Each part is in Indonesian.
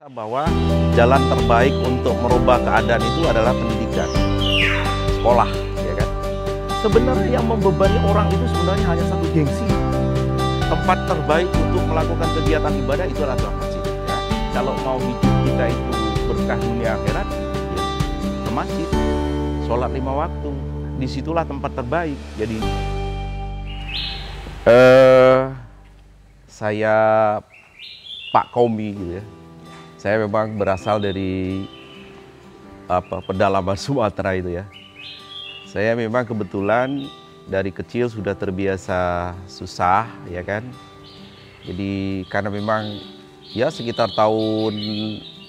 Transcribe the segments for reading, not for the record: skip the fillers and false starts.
Bahwa jalan terbaik untuk merubah keadaan itu adalah pendidikan, sekolah, ya kan? Sebenarnya yang membebani orang itu sebenarnya hanya satu, gengsi. Tempat terbaik untuk melakukan kegiatan ibadah itu adalah masjid. Ya. Kalau mau hidup kita itu berkah dunia akhirat, ya, ke masjid, sholat 5 waktu, disitulah tempat terbaik. Jadi, saya Pak Komi, gitu ya. Saya memang berasal dari pedalaman Sumatera itu ya. Saya memang kebetulan dari kecil sudah terbiasa susah, ya kan. Jadi karena memang ya sekitar tahun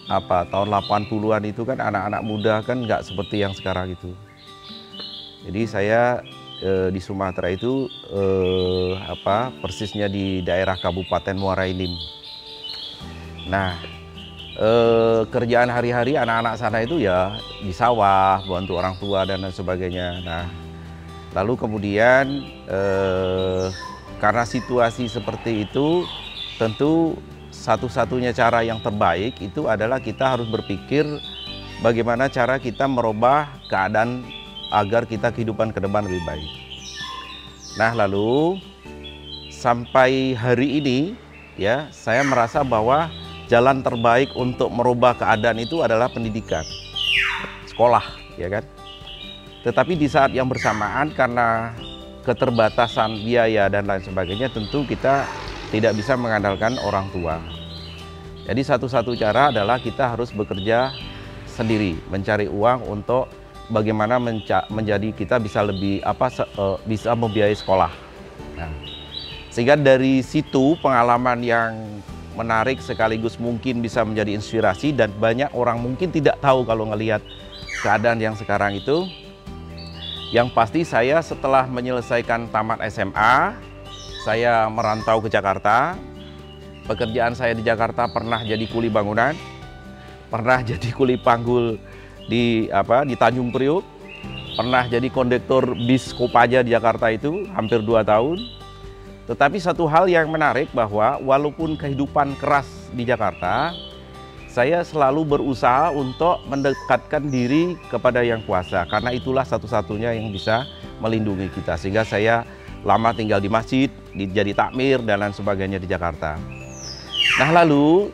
80-an itu kan anak-anak muda kan nggak seperti yang sekarang itu. Jadi saya di Sumatera itu persisnya di daerah Kabupaten Muara Enim. Nah, kerjaan hari-hari anak-anak sana itu ya di sawah, bantu orang tua dan lain sebagainya. Nah, lalu kemudian karena situasi seperti itu, tentu satu-satunya cara yang terbaik itu adalah kita harus berpikir bagaimana cara kita merubah keadaan agar kita kehidupan ke depan lebih baik. Nah, lalu sampai hari ini ya saya merasa bahwa jalan terbaik untuk merubah keadaan itu adalah pendidikan, sekolah, ya kan? Tetapi di saat yang bersamaan karena keterbatasan biaya dan lain sebagainya, tentu kita tidak bisa mengandalkan orang tua. Jadi satu-satu cara adalah kita harus bekerja sendiri, mencari uang untuk bagaimana menjadi kita bisa lebih bisa membiayai sekolah. Nah, sehingga dari situ pengalaman yang menarik sekaligus mungkin bisa menjadi inspirasi dan banyak orang mungkin tidak tahu kalau ngelihat keadaan yang sekarang itu. Yang pasti saya setelah menyelesaikan tamat SMA, saya merantau ke Jakarta. Pekerjaan saya di Jakarta pernah jadi kuli bangunan, pernah jadi kuli panggul di Tanjung Priok, pernah jadi kondektur bis Kopaja di Jakarta itu hampir 2 tahun. Tetapi satu hal yang menarik bahwa walaupun kehidupan keras di Jakarta, saya selalu berusaha untuk mendekatkan diri kepada Yang Kuasa. Karena itulah satu-satunya yang bisa melindungi kita. Sehingga saya lama tinggal di masjid, jadi takmir, dan lain sebagainya di Jakarta. Nah lalu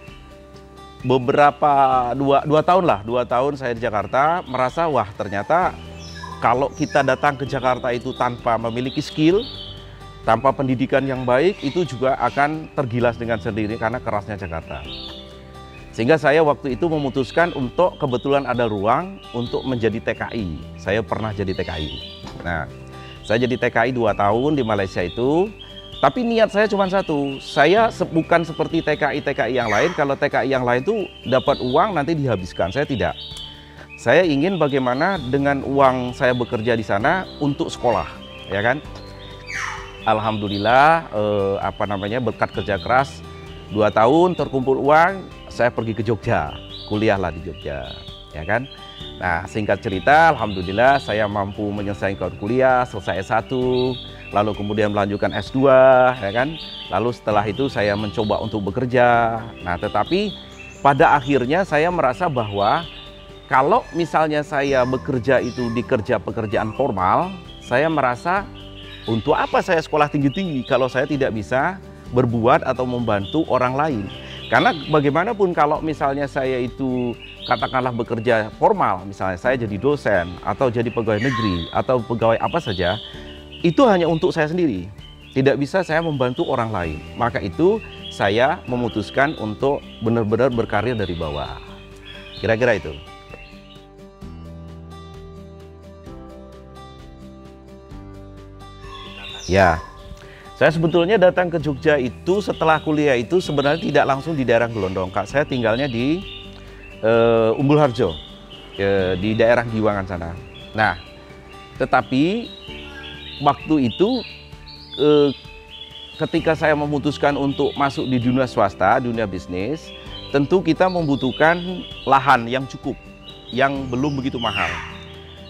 beberapa, 2 tahun saya di Jakarta, merasa wah ternyata kalau kita datang ke Jakarta itu tanpa memiliki skill, tanpa pendidikan yang baik, itu juga akan tergilas dengan sendiri karena kerasnya Jakarta. Sehingga saya waktu itu memutuskan untuk kebetulan ada ruang untuk menjadi TKI. Saya pernah jadi TKI. Nah, saya jadi TKI 2 tahun di Malaysia itu. Tapi niat saya cuma satu. Saya bukan seperti TKI-TKI yang lain. Kalau TKI yang lain itu dapat uang nanti dihabiskan. Saya tidak. Saya ingin bagaimana dengan uang saya bekerja di sana untuk sekolah, ya kan? Alhamdulillah berkat kerja keras 2 tahun terkumpul uang, saya pergi ke Jogja, kuliahlah di Jogja, ya kan. Nah singkat cerita, alhamdulillah saya mampu menyelesaikan kuliah, selesai S1, lalu kemudian melanjutkan S2, ya kan. Lalu setelah itu saya mencoba untuk bekerja. Nah tetapi pada akhirnya saya merasa bahwa kalau misalnya saya bekerja itu di pekerjaan formal, saya merasa untuk apa saya sekolah tinggi-tinggi kalau saya tidak bisa berbuat atau membantu orang lain? Karena bagaimanapun kalau misalnya saya itu katakanlah bekerja formal, misalnya saya jadi dosen atau jadi pegawai negeri atau pegawai apa saja, itu hanya untuk saya sendiri. Tidak bisa saya membantu orang lain. Maka itu saya memutuskan untuk benar-benar berkarir dari bawah. Kira-kira itu. Ya, saya sebetulnya datang ke Jogja itu setelah kuliah itu sebenarnya tidak langsung di daerah Gelondong. Kak, saya tinggalnya di Umbul Harjo, di daerah Giwangan sana. Nah, tetapi waktu itu ketika saya memutuskan untuk masuk di dunia swasta, dunia bisnis, tentu kita membutuhkan lahan yang cukup, yang belum begitu mahal.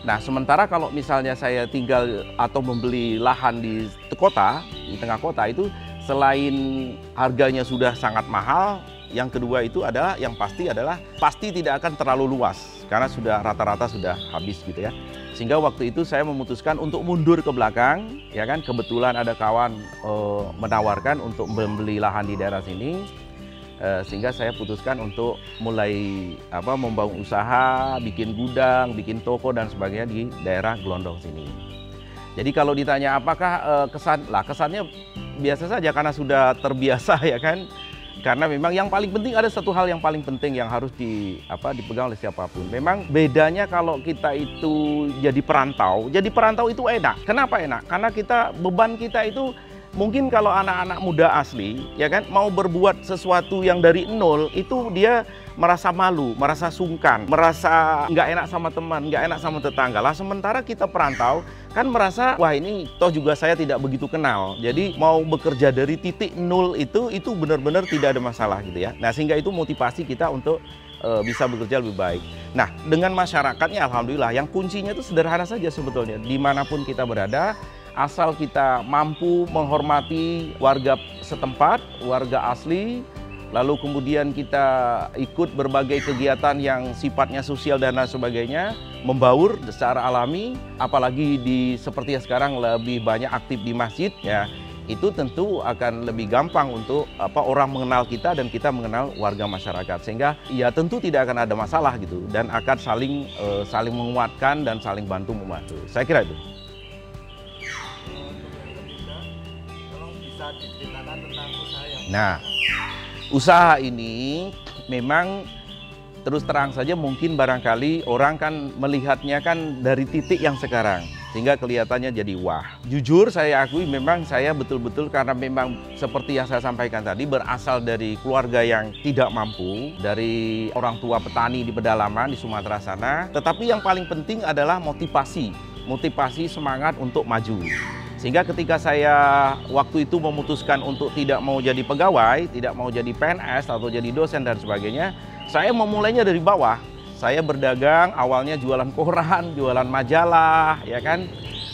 Nah, sementara kalau misalnya saya tinggal atau membeli lahan di kota, di tengah kota itu selain harganya sudah sangat mahal, yang kedua itu adalah yang pasti tidak akan terlalu luas karena sudah rata-rata sudah habis gitu ya. Sehingga waktu itu saya memutuskan untuk mundur ke belakang, ya kan. Kebetulan ada kawan menawarkan untuk membeli lahan di daerah sini, sehingga saya putuskan untuk mulai membangun usaha, bikin gudang, bikin toko dan sebagainya di daerah Glondong sini. Jadi kalau ditanya apakah kesannya biasa saja karena sudah terbiasa ya kan. Karena memang yang paling penting, ada satu hal yang paling penting yang harus dipegang oleh siapapun. Memang bedanya kalau kita itu jadi perantau itu enak. Kenapa enak? Karena beban kita itu mungkin kalau anak-anak muda asli, ya kan, mau berbuat sesuatu yang dari nol, itu dia merasa malu, merasa sungkan, merasa nggak enak sama teman, nggak enak sama tetangga. Lah sementara kita perantau, kan merasa, wah ini toh juga saya tidak begitu kenal. Jadi mau bekerja dari titik nol itu benar-benar tidak ada masalah gitu ya. Nah sehingga itu motivasi kita untuk bisa bekerja lebih baik. Nah dengan masyarakatnya alhamdulillah, yang kuncinya itu sederhana saja sebetulnya. Dimanapun kita berada, asal kita mampu menghormati warga setempat, warga asli, lalu kemudian kita ikut berbagai kegiatan yang sifatnya sosial dan lain sebagainya, membaur secara alami, apalagi seperti yang sekarang lebih banyak aktif di masjid, ya itu tentu akan lebih gampang untuk orang mengenal kita dan kita mengenal warga masyarakat, sehingga ya tentu tidak akan ada masalah gitu dan akan saling menguatkan dan saling bantu membantu. Saya kira itu. Diceritakan tentang usaha yang... Nah, usaha ini memang terus terang saja mungkin barangkali orang kan melihatnya kan dari titik yang sekarang sehingga kelihatannya jadi wah. Jujur saya akui memang saya betul-betul karena memang seperti yang saya sampaikan tadi berasal dari keluarga yang tidak mampu, dari orang tua petani di pedalaman di Sumatera sana. Tetapi yang paling penting adalah motivasi semangat untuk maju. Sehingga ketika saya waktu itu memutuskan untuk tidak mau jadi pegawai, tidak mau jadi PNS atau jadi dosen dan sebagainya, saya memulainya dari bawah. Saya berdagang, awalnya jualan koran, jualan majalah, ya kan.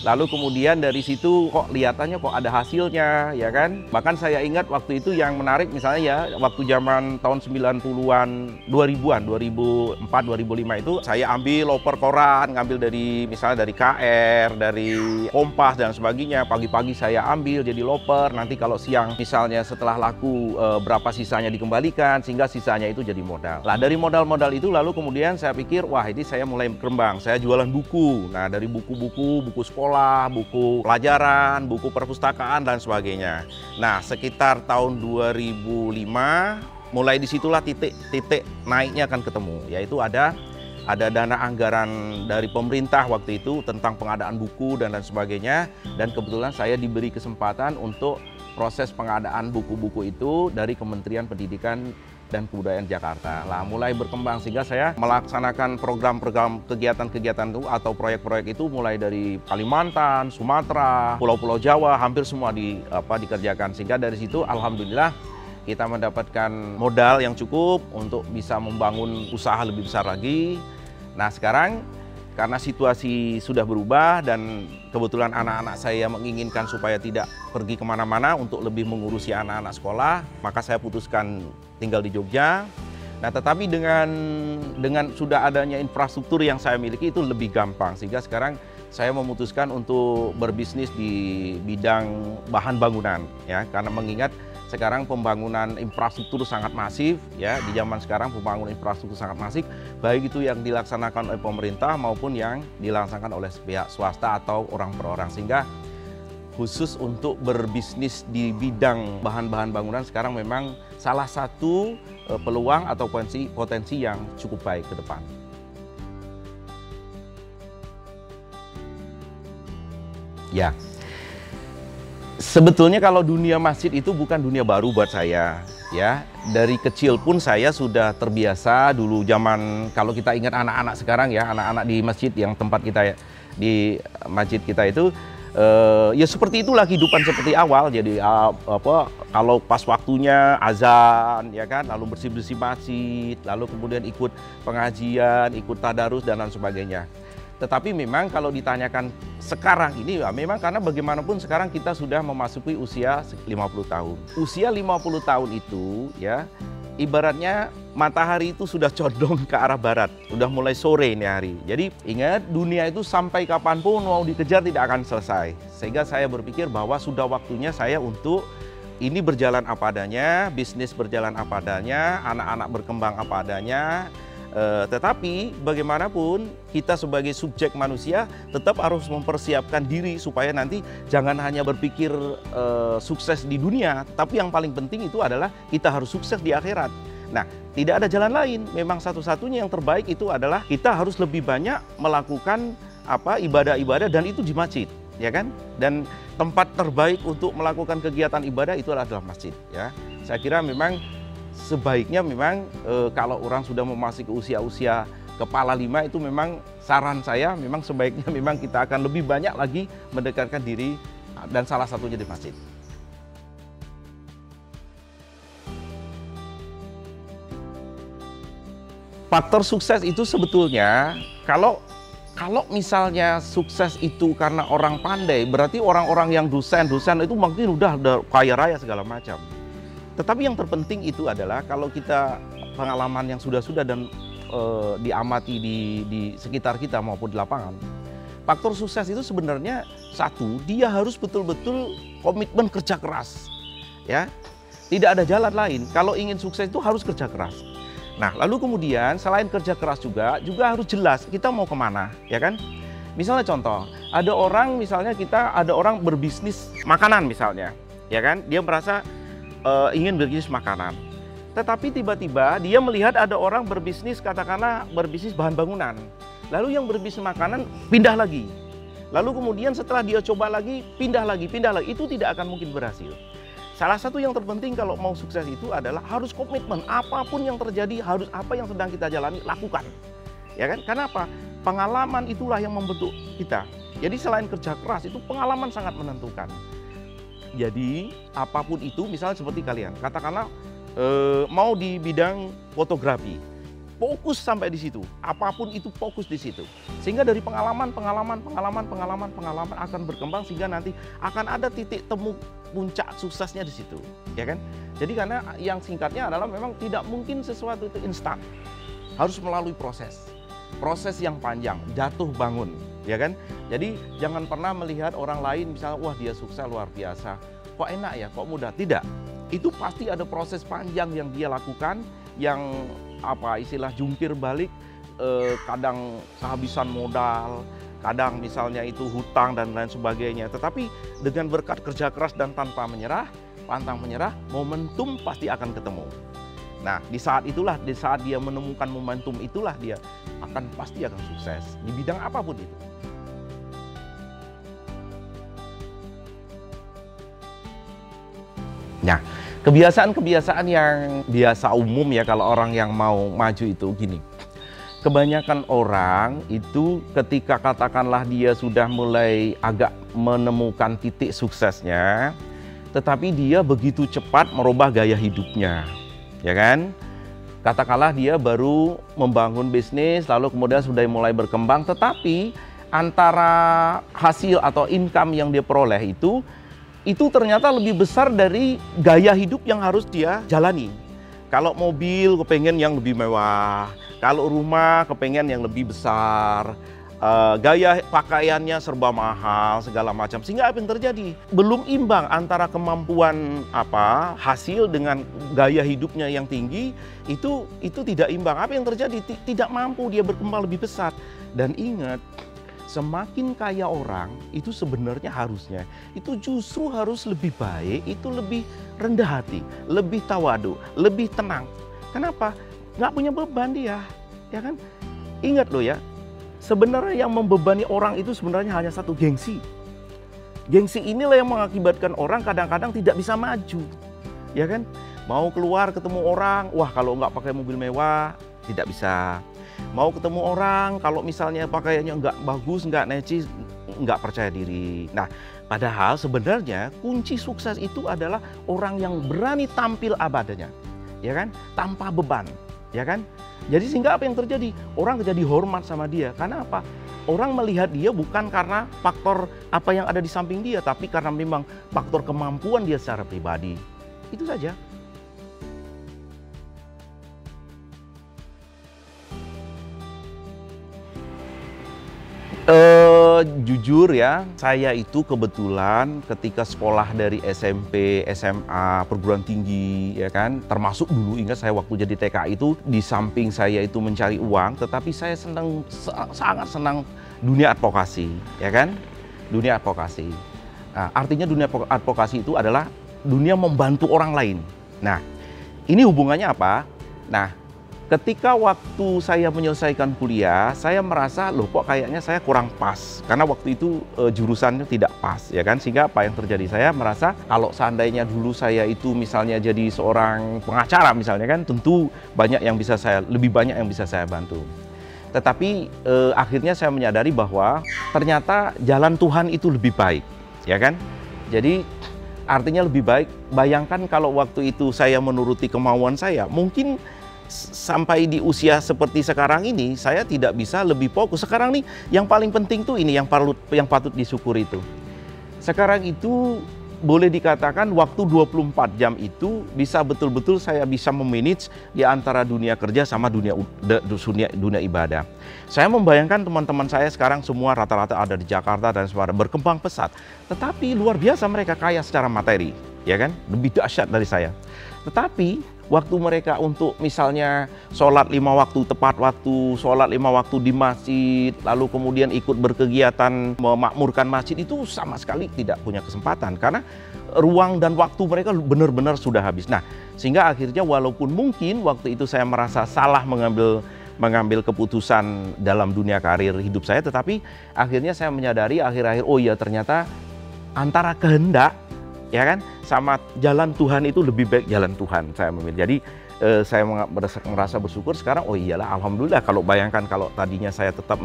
Lalu kemudian dari situ kok lihatannya kok ada hasilnya, ya kan. Bahkan saya ingat waktu itu yang menarik misalnya ya, waktu zaman tahun 90-an, 2000-an, 2004, 2005 itu saya ambil loper koran, ngambil misalnya dari KR, dari Kompas dan sebagainya. Pagi-pagi saya ambil jadi loper, nanti kalau siang misalnya setelah laku berapa sisanya dikembalikan, sehingga sisanya itu jadi modal. Nah dari modal-modal itu lalu kemudian saya pikir, wah ini saya mulai berkembang, saya jualan buku. Nah dari buku sekolah, buku pelajaran, buku perpustakaan dan sebagainya. Nah, sekitar tahun 2005 mulai disitulah titik naiknya akan ketemu, yaitu ada dana anggaran dari pemerintah waktu itu tentang pengadaan buku dan lain sebagainya, dan kebetulan saya diberi kesempatan untuk proses pengadaan buku-buku itu dari Kementerian Pendidikan dan Kebudayaan Jakarta. Lah mulai berkembang sehingga saya melaksanakan program-program kegiatan-kegiatan itu atau proyek-proyek itu mulai dari Kalimantan, Sumatera, Pulau-Pulau Jawa, hampir semua dikerjakan. Sehingga dari situ alhamdulillah kita mendapatkan modal yang cukup untuk bisa membangun usaha lebih besar lagi. Nah sekarang karena situasi sudah berubah dan kebetulan anak-anak saya menginginkan supaya tidak pergi kemana-mana untuk lebih mengurusi anak-anak sekolah, maka saya putuskan tinggal di Jogja. Nah tetapi dengan sudah adanya infrastruktur yang saya miliki itu lebih gampang, sehingga sekarang saya memutuskan untuk berbisnis di bidang bahan bangunan, ya, karena mengingat sekarang pembangunan infrastruktur sangat masif, ya, di zaman sekarang pembangunan infrastruktur sangat masif, baik itu yang dilaksanakan oleh pemerintah maupun yang dilaksanakan oleh pihak swasta atau orang per orang, sehingga khusus untuk berbisnis di bidang bahan-bahan bangunan sekarang memang salah satu peluang atau potensi yang cukup baik ke depan. Ya. Sebetulnya kalau dunia masjid itu bukan dunia baru buat saya, ya. Dari kecil pun saya sudah terbiasa dulu zaman, kalau kita ingat anak-anak sekarang ya, anak-anak di masjid yang tempat kita di masjid kita itu ya seperti itulah kehidupan seperti awal. Jadi kalau pas waktunya azan ya kan, lalu bersih-bersih masjid, lalu kemudian ikut pengajian, ikut tadarus dan lain sebagainya. Tetapi memang kalau ditanyakan sekarang ini, ya memang karena bagaimanapun sekarang kita sudah memasuki usia 50 tahun. Usia 50 tahun itu ya ibaratnya matahari itu sudah condong ke arah barat, sudah mulai sore ini hari. Jadi ingat, dunia itu sampai kapanpun mau dikejar tidak akan selesai. Sehingga saya berpikir bahwa sudah waktunya saya untuk ini berjalan apa adanya, bisnis berjalan apa adanya, anak-anak berkembang apa adanya. Tetapi bagaimanapun kita sebagai subjek manusia tetap harus mempersiapkan diri supaya nanti jangan hanya berpikir sukses di dunia, tapi yang paling penting itu adalah kita harus sukses di akhirat. Nah, tidak ada jalan lain. Memang satu-satunya yang terbaik itu adalah kita harus lebih banyak melakukan ibadah-ibadah, dan itu di masjid, ya kan? Dan tempat terbaik untuk melakukan kegiatan ibadah itu adalah masjid, ya. Saya kira memang sebaiknya memang kalau orang sudah memasuki usia-usia kepala 5 itu memang saran saya memang sebaiknya memang kita akan lebih banyak lagi mendekatkan diri, dan salah satunya di masjid. Faktor sukses itu sebetulnya kalau misalnya sukses itu karena orang pandai, berarti orang-orang yang dosen itu mungkin udah kaya raya segala macam. Tetapi yang terpenting itu adalah kalau kita pengalaman yang sudah dan diamati di sekitar kita maupun di lapangan, faktor sukses itu sebenarnya satu, dia harus betul-betul komitmen kerja keras, ya. Tidak ada jalan lain. Kalau ingin sukses itu harus kerja keras. Nah, lalu kemudian selain kerja keras juga harus jelas kita mau kemana, ya kan? Misalnya contoh, ada orang berbisnis makanan misalnya, ya kan? Dia merasa ingin berbisnis makanan. Tetapi tiba-tiba dia melihat ada orang berbisnis, katakanlah berbisnis bahan bangunan. Lalu yang berbisnis makanan pindah lagi. Lalu kemudian setelah dia coba lagi, pindah lagi. Itu tidak akan mungkin berhasil. Salah satu yang terpenting kalau mau sukses itu adalah harus komitmen. Apapun yang terjadi, harus apa yang sedang kita jalani, lakukan. Ya kan? Karena apa? Pengalaman itulah yang membentuk kita. Jadi selain kerja keras, itu pengalaman sangat menentukan. Jadi apapun itu, misalnya seperti kalian, katakanlah mau di bidang fotografi, fokus sampai di situ. Apapun itu fokus di situ. Sehingga dari pengalaman akan berkembang sehingga nanti akan ada titik temu puncak suksesnya di situ, ya kan? Jadi karena yang singkatnya adalah memang tidak mungkin sesuatu itu instan. Harus melalui proses yang panjang, jatuh bangun, ya kan? Jadi jangan pernah melihat orang lain misalnya, wah dia sukses luar biasa, kok enak ya, kok mudah. Tidak, itu pasti ada proses panjang yang dia lakukan, yang istilah jungkir balik, kadang kehabisan modal, kadang misalnya itu hutang dan lain sebagainya. Tetapi dengan berkat kerja keras dan tanpa menyerah, pantang menyerah, momentum pasti akan ketemu. Nah, di saat dia menemukan momentum itulah dia pasti akan sukses di bidang apapun itu. Nah, kebiasaan-kebiasaan yang biasa umum ya kalau orang yang mau maju itu gini. Kebanyakan orang itu ketika katakanlah dia sudah mulai agak menemukan titik suksesnya, tetapi dia begitu cepat merubah gaya hidupnya, ya kan? Katakanlah dia baru membangun bisnis, lalu kemudian sudah mulai berkembang, tetapi antara hasil atau income yang dia peroleh itu ternyata lebih besar dari gaya hidup yang harus dia jalani. Kalau mobil kepengen yang lebih mewah, kalau rumah kepengen yang lebih besar, gaya pakaiannya serba mahal, segala macam. Sehingga apa yang terjadi? Belum imbang antara kemampuan hasil dengan gaya hidupnya yang tinggi, itu tidak imbang. Apa yang terjadi? Tidak mampu dia berkembang lebih besar. Dan ingat, semakin kaya orang itu sebenarnya harusnya itu justru harus lebih baik, itu lebih rendah hati, lebih tawadu, lebih tenang. Kenapa? Nggak punya beban dia, ya kan? Ingat loh ya, sebenarnya yang membebani orang itu sebenarnya hanya satu, gengsi. Gengsi inilah yang mengakibatkan orang kadang-kadang tidak bisa maju, ya kan? Mau keluar ketemu orang, wah kalau nggak pakai mobil mewah tidak bisa. Mau ketemu orang, kalau misalnya pakaiannya nggak bagus, nggak necis, nggak percaya diri. Nah, padahal sebenarnya kunci sukses itu adalah orang yang berani tampil abadanya, ya kan? Tanpa beban, ya kan? Jadi sehingga apa yang terjadi? Orang jadi hormat sama dia. Karena apa? Orang melihat dia bukan karena faktor apa yang ada di samping dia, tapi karena memang faktor kemampuan dia secara pribadi. Itu saja. Jujur ya, saya itu kebetulan ketika sekolah dari SMP, SMA, perguruan tinggi, ya kan, termasuk dulu ingat saya waktu jadi TKI itu di samping saya itu mencari uang, tetapi saya sangat senang dunia advokasi, ya kan, dunia advokasi. Nah, artinya dunia advokasi itu adalah dunia membantu orang lain. Nah, ini hubungannya apa? Nah, ketika waktu saya menyelesaikan kuliah, saya merasa loh kok kayaknya saya kurang pas. Karena waktu itu jurusannya tidak pas, ya kan. Sehingga apa yang terjadi? Saya merasa kalau seandainya dulu saya itu misalnya jadi seorang pengacara misalnya kan, tentu lebih banyak yang bisa saya bantu. Tetapi akhirnya saya menyadari bahwa ternyata jalan Tuhan itu lebih baik, ya kan. Jadi artinya lebih baik, bayangkan kalau waktu itu saya menuruti kemauan saya, mungkin sampai di usia seperti sekarang ini, saya tidak bisa lebih fokus. Sekarang nih, yang paling penting tuh ini, yang patut disyukuri itu. Sekarang itu boleh dikatakan waktu 24 jam itu bisa betul-betul saya bisa memanage di antara dunia kerja sama dunia ibadah. Saya membayangkan teman-teman saya sekarang semua rata-rata ada di Jakarta dan sebagainya, berkembang pesat. Tetapi luar biasa mereka kaya secara materi, ya kan? Lebih dahsyat dari saya. Tetapi waktu mereka untuk misalnya sholat 5 waktu tepat waktu, sholat 5 waktu di masjid, lalu kemudian ikut berkegiatan memakmurkan masjid, itu sama sekali tidak punya kesempatan. Karena ruang dan waktu mereka benar-benar sudah habis. Nah, sehingga akhirnya walaupun mungkin waktu itu saya merasa salah mengambil keputusan dalam dunia karir hidup saya, tetapi akhirnya saya menyadari akhir-akhir, oh iya ternyata antara kehendak, ya kan, sama jalan Tuhan itu lebih baik jalan Tuhan saya memilih. Jadi saya merasa bersyukur sekarang, oh iyalah alhamdulillah. Kalau bayangkan kalau tadinya saya tetap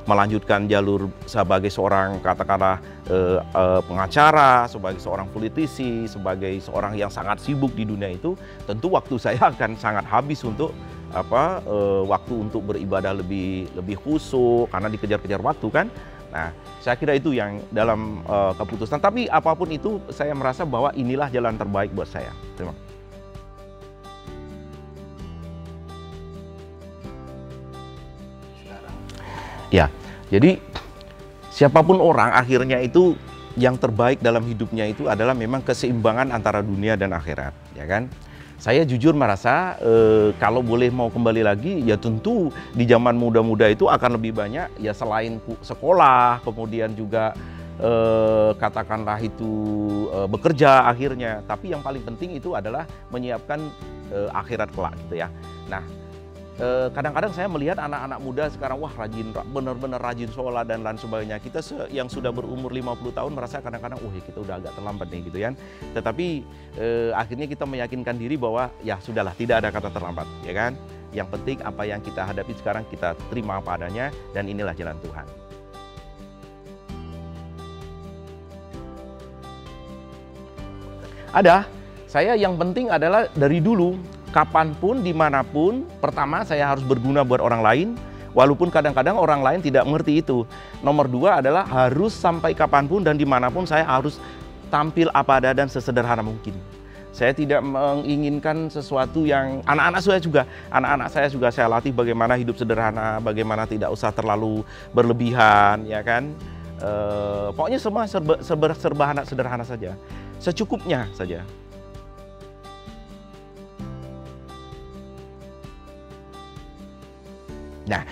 melanjutkan jalur sebagai seorang katakanlah pengacara, sebagai seorang politisi, sebagai seorang yang sangat sibuk di dunia itu, tentu waktu saya akan sangat habis untuk waktu untuk beribadah lebih khusyuk karena dikejar-kejar waktu kan. Nah, saya kira itu yang dalam keputusan. Tapi apapun itu, saya merasa bahwa inilah jalan terbaik buat saya. Terima kasih. Ya, jadi siapapun orang akhirnya itu yang terbaik dalam hidupnya itu adalah memang keseimbangan antara dunia dan akhirat, ya kan? Saya jujur merasa kalau boleh mau kembali lagi, ya tentu di zaman muda-muda itu akan lebih banyak ya selain sekolah, kemudian juga katakanlah itu bekerja akhirnya. Tapi yang paling penting itu adalah menyiapkan akhirat kelak gitu ya. Nah, kadang-kadang saya melihat anak-anak muda sekarang, wah benar-benar rajin sholat dan lain sebagainya. Kita yang sudah berumur 50 tahun merasa kadang-kadang, ya kita udah agak terlambat nih gitu kan. Tetapi akhirnya kita meyakinkan diri bahwa ya sudahlah, tidak ada kata terlambat, ya kan. Yang penting apa yang kita hadapi sekarang kita terima apa adanya, dan inilah jalan Tuhan. Ada, saya yang penting adalah dari dulu, kapanpun, dimanapun, pertama saya harus berguna buat orang lain, walaupun kadang-kadang orang lain tidak mengerti itu. Nomor dua adalah harus sampai kapanpun dan dimanapun saya harus tampil apa ada dan sesederhana mungkin. Saya tidak menginginkan sesuatu yang anak-anak saya juga saya latih bagaimana hidup sederhana, bagaimana tidak usah terlalu berlebihan, ya kan. Pokoknya semua serba sederhana saja, secukupnya saja. Nah,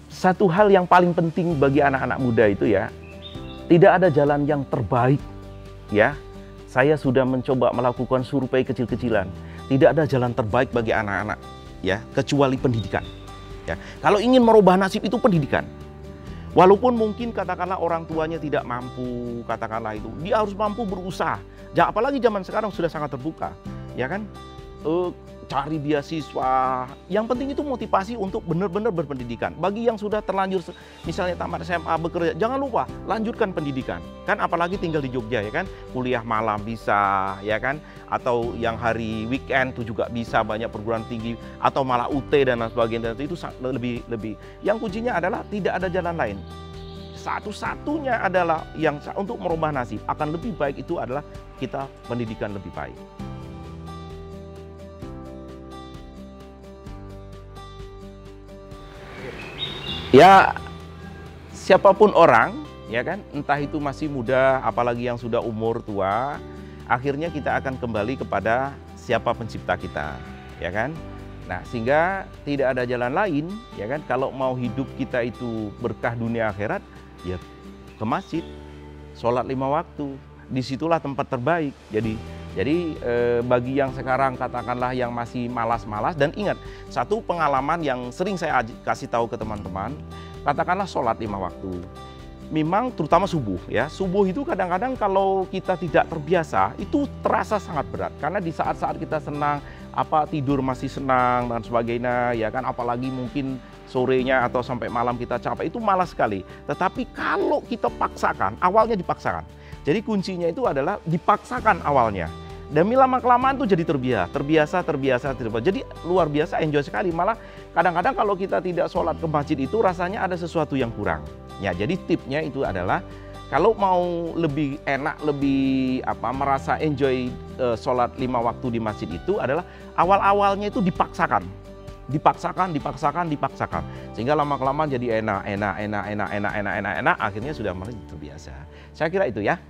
satu hal yang paling penting bagi anak-anak muda itu ya, tidak ada jalan yang terbaik ya. Saya sudah mencoba melakukan survei kecil-kecilan. Tidak ada jalan terbaik bagi anak-anak ya, kecuali pendidikan. Ya. Kalau ingin merubah nasib itu pendidikan. Walaupun mungkin katakanlah orang tuanya tidak mampu, katakanlah itu, dia harus mampu berusaha. Apalagi zaman sekarang sudah sangat terbuka, ya kan? Cari beasiswa, yang penting itu motivasi untuk benar-benar berpendidikan. Bagi yang sudah terlanjur misalnya tamat SMA bekerja, jangan lupa lanjutkan pendidikan. Kan apalagi tinggal di Jogja ya kan, kuliah malam bisa ya kan, atau yang hari weekend itu juga bisa, banyak perguruan tinggi atau malah UT dan lain sebagainya. Itu lebih. Yang kuncinya adalah tidak ada jalan lain. Satu-satunya adalah yang untuk merubah nasib akan lebih baik itu adalah kita pendidikan lebih baik. Ya, siapapun orang, ya kan, entah itu masih muda, apalagi yang sudah umur tua, akhirnya kita akan kembali kepada siapa pencipta kita, ya kan? Nah, sehingga tidak ada jalan lain, ya kan, kalau mau hidup kita itu berkah dunia akhirat, ya ke masjid, sholat 5 waktu, disitulah tempat terbaik. Jadi bagi yang sekarang katakanlah yang masih malas-malas, dan ingat, satu pengalaman yang sering saya kasih tahu ke teman-teman, katakanlah sholat 5 waktu. Memang terutama subuh ya, subuh itu kadang-kadang kalau kita tidak terbiasa itu terasa sangat berat. Karena di saat-saat kita senang, tidur masih senang dan sebagainya, ya kan, apalagi mungkin sorenya atau sampai malam kita capek, itu malas sekali. Tetapi kalau kita paksakan, awalnya dipaksakan. Jadi kuncinya itu adalah dipaksakan awalnya. Dan lama-kelamaan tuh jadi terbiasa. Jadi luar biasa, enjoy sekali. Malah kadang-kadang kalau kita tidak sholat ke masjid itu rasanya ada sesuatu yang kurang. Ya, jadi tipsnya itu adalah kalau mau lebih enak, lebih merasa enjoy sholat 5 waktu di masjid itu adalah awal-awalnya itu dipaksakan. Sehingga lama-kelamaan jadi enak, akhirnya sudah mulai terbiasa. Saya kira itu ya.